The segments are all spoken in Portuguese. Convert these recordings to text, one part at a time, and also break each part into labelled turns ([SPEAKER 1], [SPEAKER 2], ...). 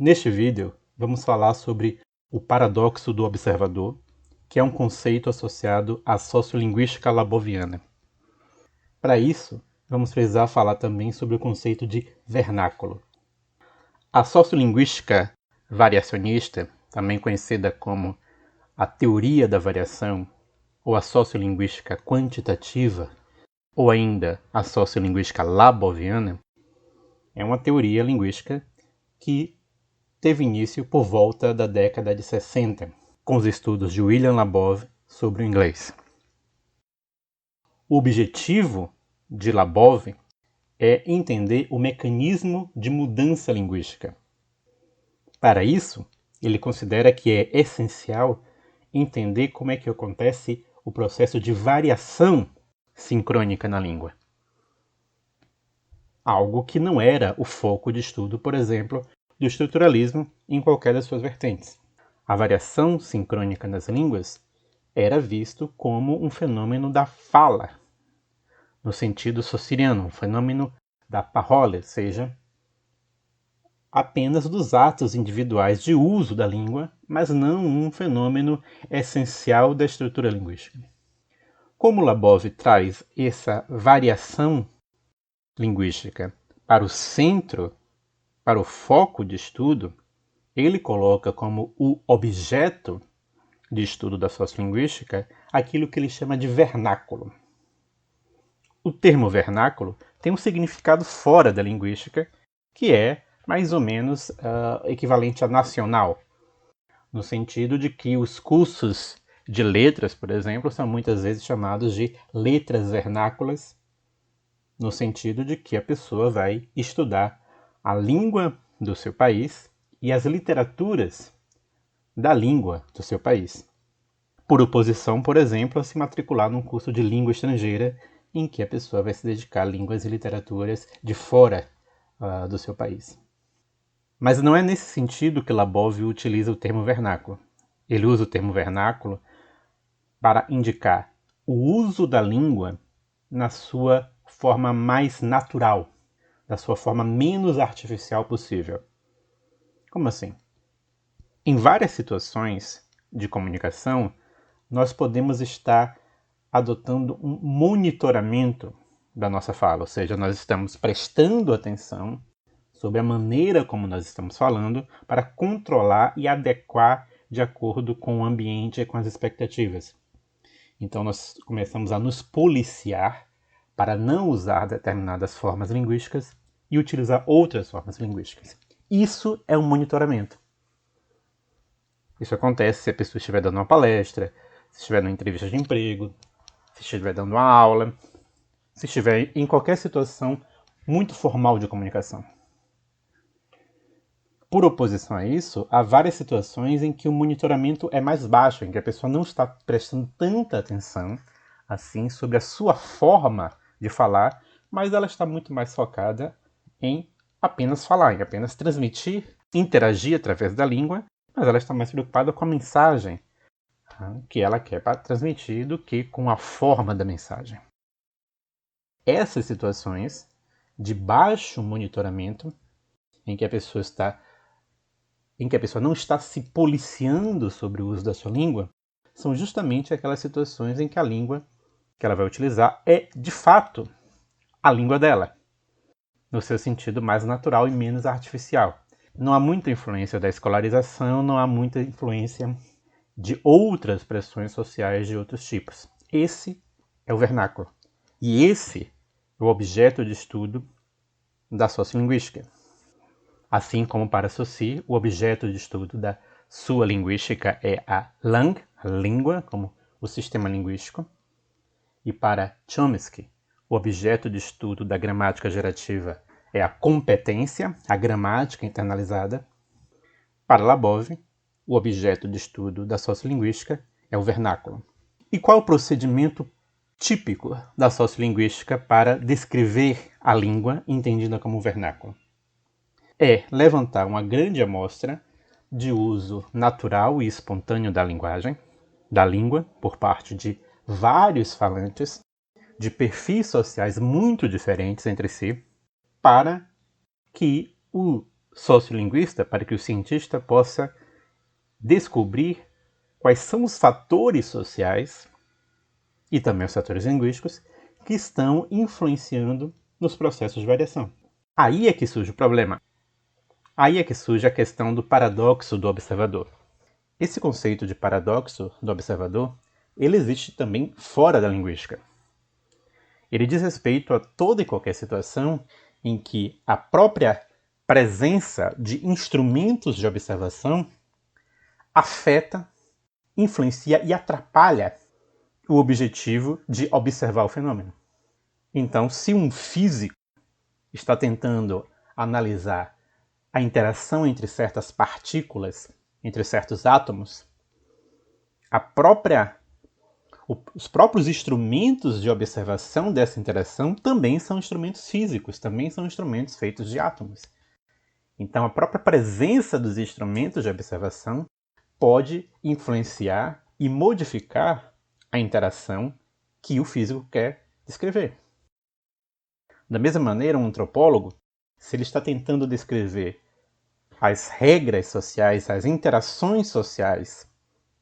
[SPEAKER 1] Neste vídeo, vamos falar sobre o paradoxo do observador, que é um conceito associado à sociolinguística laboviana. Para isso, vamos precisar falar também sobre o conceito de vernáculo. A sociolinguística variacionista, também conhecida como a teoria da variação, ou a sociolinguística quantitativa, ou ainda a sociolinguística laboviana, é uma teoria linguística que teve início por volta da década de 60, com os estudos de William Labov sobre o inglês. O objetivo de Labov é entender o mecanismo de mudança linguística. Para isso, ele considera que é essencial entender como é que acontece o processo de variação sincrônica na língua. Algo que não era o foco de estudo, por exemplo, do estruturalismo em qualquer das suas vertentes. A variação sincrônica nas línguas era visto como um fenômeno da fala, no sentido saussuriano, um fenômeno da parole, ou seja, apenas dos atos individuais de uso da língua, mas não um fenômeno essencial da estrutura linguística. Como Labov traz essa variação linguística para o centro, para o foco de estudo, ele coloca como o objeto de estudo da sociolinguística aquilo que ele chama de vernáculo. O termo vernáculo tem um significado fora da linguística, que é mais ou menos equivalente a nacional, no sentido de que os cursos de letras, por exemplo, são muitas vezes chamados de letras vernáculas, no sentido de que a pessoa vai estudar a língua do seu país e as literaturas da língua do seu país. Por oposição, por exemplo, a se matricular num curso de língua estrangeira em que a pessoa vai se dedicar a línguas e literaturas de fora do seu país. Mas não é nesse sentido que Labov utiliza o termo vernáculo. Ele usa o termo vernáculo para indicar o uso da língua na sua forma mais natural, da sua forma menos artificial possível. Como assim? Em várias situações de comunicação, nós podemos estar adotando um monitoramento da nossa fala, ou seja, nós estamos prestando atenção sobre a maneira como nós estamos falando para controlar e adequar de acordo com o ambiente e com as expectativas. Então nós começamos a nos policiar para não usar determinadas formas linguísticas e utilizar outras formas linguísticas. Isso é um monitoramento. Isso acontece se a pessoa estiver dando uma palestra, se estiver numa entrevista de emprego, se estiver dando uma aula, se estiver em qualquer situação muito formal de comunicação. Por oposição a isso, há várias situações em que o monitoramento é mais baixo, em que a pessoa não está prestando tanta atenção assim sobre a sua forma de falar, mas ela está muito mais focada em apenas falar, em apenas transmitir, interagir através da língua, mas ela está mais preocupada com a mensagem que ela quer transmitir do que com a forma da mensagem. Essas situações de baixo monitoramento, em que a pessoa não está se policiando sobre o uso da sua língua, são justamente aquelas situações em que a língua que ela vai utilizar é, de fato, a língua dela, no seu sentido mais natural e menos artificial. Não há muita influência da escolarização, não há muita influência de outras pressões sociais de outros tipos. Esse é o vernáculo. E esse é o objeto de estudo da sociolinguística. Assim como para Saussure, o objeto de estudo da sua linguística é a langue, a língua, como o sistema linguístico. E para Chomsky, o objeto de estudo da gramática gerativa é a competência, a gramática internalizada. Para Labov, o objeto de estudo da sociolinguística é o vernáculo. E qual é o procedimento típico da sociolinguística para descrever a língua entendida como vernáculo? É levantar uma grande amostra de uso natural e espontâneo da linguagem, da língua, por parte de vários falantes, de perfis sociais muito diferentes entre si, para que o sociolinguista, para que o cientista possa descobrir quais são os fatores sociais e também os fatores linguísticos que estão influenciando nos processos de variação. Aí é que surge o problema. Aí é que surge a questão do paradoxo do observador. Esse conceito de paradoxo do observador, ele existe também fora da linguística. Ele diz respeito a toda e qualquer situação em que a própria presença de instrumentos de observação afeta, influencia e atrapalha o objetivo de observar o fenômeno. Então, se um físico está tentando analisar a interação entre certas partículas, entre certos átomos, os próprios instrumentos de observação dessa interação também são instrumentos físicos, também são instrumentos feitos de átomos. Então, a própria presença dos instrumentos de observação pode influenciar e modificar a interação que o físico quer descrever. Da mesma maneira, um antropólogo, se ele está tentando descrever as regras sociais, as interações sociais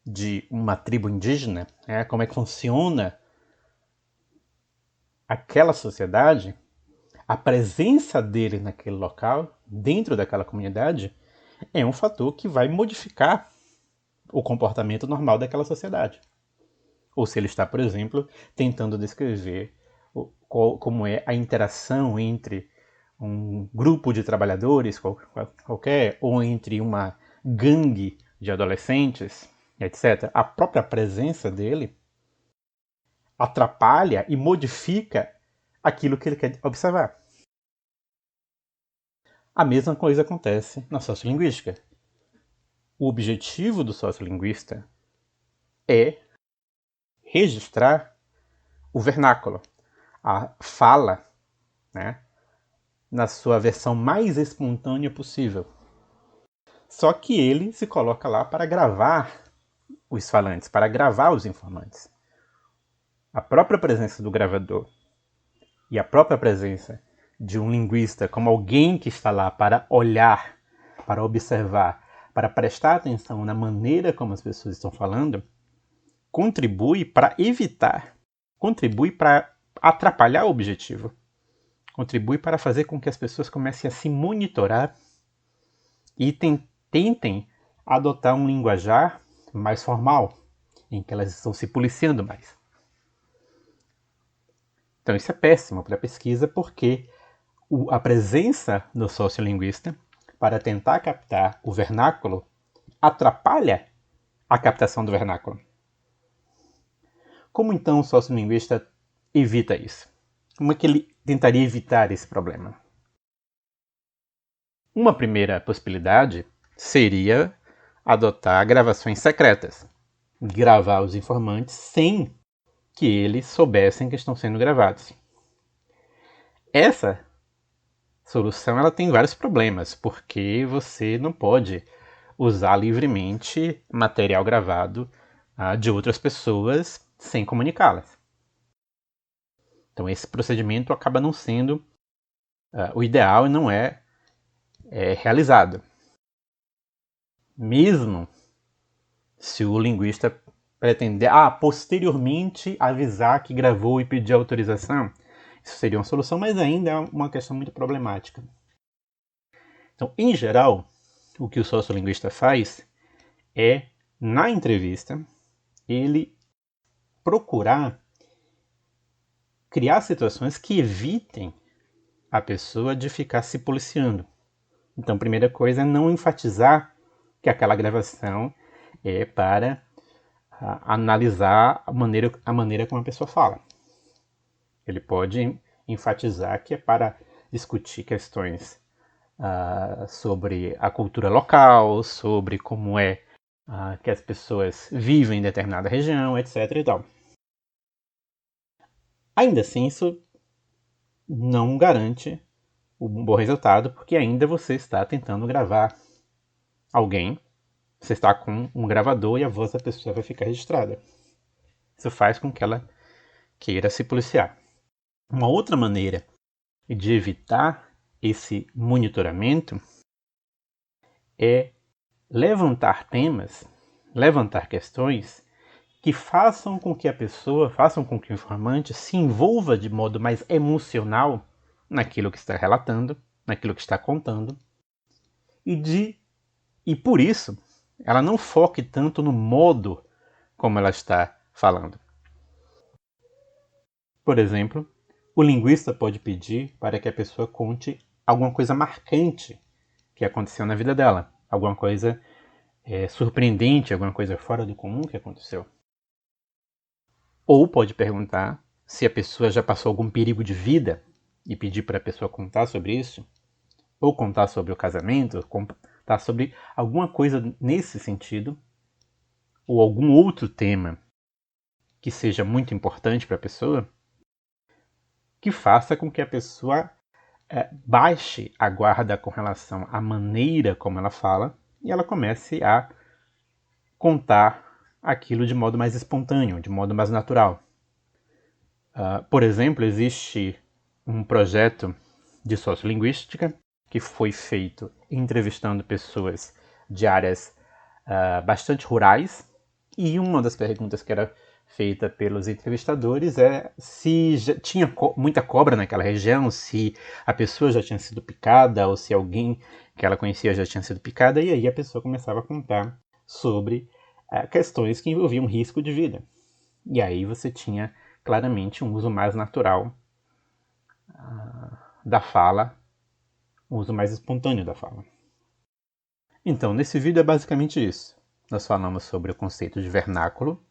[SPEAKER 1] de uma tribo indígena, como é que funciona aquela sociedade, a presença dele naquele local, dentro daquela comunidade, é um fator que vai modificar o comportamento normal daquela sociedade. Ou se ele está, por exemplo, tentando descrever como é a interação entre um grupo de trabalhadores qualquer, ou entre uma gangue de adolescentes, etc. A própria presença dele atrapalha e modifica aquilo que ele quer observar. A mesma coisa acontece na sociolinguística. O objetivo do sociolinguista é registrar o vernáculo, a fala, na sua versão mais espontânea possível. Só que ele se coloca lá para gravar os falantes, para gravar os informantes. A própria presença do gravador e a própria presença de um linguista como alguém que está lá para olhar, para observar, para prestar atenção na maneira como as pessoas estão falando, contribui para evitar, contribui para atrapalhar o objetivo, contribui para fazer com que as pessoas comecem a se monitorar e tentem adotar um linguajar mais formal, em que elas estão se policiando mais. Então isso é péssimo para a pesquisa, porque a presença do sociolinguista para tentar captar o vernáculo atrapalha a captação do vernáculo. Como então o sociolinguista evita isso? Como é que ele tentaria evitar esse problema? Uma primeira possibilidade seria adotar gravações secretas. Gravar os informantes sem que eles soubessem que estão sendo gravados. Essa solução ela tem vários problemas, porque você não pode usar livremente material gravado de outras pessoas sem comunicá-las. Então esse procedimento acaba não sendo o ideal e não é realizado. Mesmo se o linguista pretender posteriormente avisar que gravou e pedir autorização, isso seria uma solução, mas ainda é uma questão muito problemática. Então, em geral, o que o sociolinguista faz é, na entrevista, ele procurar criar situações que evitem a pessoa de ficar se policiando. Então, a primeira coisa é não enfatizar que aquela gravação é para analisar a maneira como a pessoa fala. Ele pode enfatizar que é para discutir questões sobre a cultura local, sobre como é que as pessoas vivem em determinada região, etc. e tal. Ainda assim, isso não garante um bom resultado, porque ainda você está tentando gravar alguém, você está com um gravador e a voz da pessoa vai ficar registrada. Isso faz com que ela queira se policiar. Uma outra maneira de evitar esse monitoramento é levantar temas, levantar questões que façam com que a pessoa, façam com que o informante se envolva de modo mais emocional naquilo que está relatando, naquilo que está contando, e por isso ela não foque tanto no modo como ela está falando. Por exemplo, o linguista pode pedir para que a pessoa conte alguma coisa marcante que aconteceu na vida dela, alguma coisa surpreendente, alguma coisa fora do comum que aconteceu. Ou pode perguntar se a pessoa já passou algum perigo de vida e pedir para a pessoa contar sobre isso, ou contar sobre o casamento, contar sobre alguma coisa nesse sentido, ou algum outro tema que seja muito importante para a pessoa, que faça com que a pessoa baixe a guarda com relação à maneira como ela fala e ela comece a contar aquilo de modo mais espontâneo, de modo mais natural. Por exemplo, existe um projeto de sociolinguística que foi feito entrevistando pessoas de áreas bastante rurais, e uma das perguntas que era feita pelos entrevistadores é se já tinha muita cobra naquela região, se a pessoa já tinha sido picada ou se alguém que ela conhecia já tinha sido picada, e aí a pessoa começava a contar sobre questões que envolviam risco de vida. E aí você tinha claramente um uso mais natural da fala, um uso mais espontâneo da fala. Então, nesse vídeo é basicamente isso. Nós falamos sobre o conceito de vernáculo,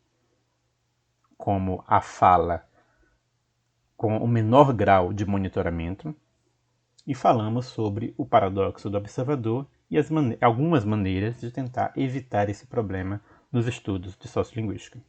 [SPEAKER 1] como a fala com o menor grau de monitoramento, e falamos sobre o paradoxo do observador e algumas maneiras de tentar evitar esse problema nos estudos de sociolinguística.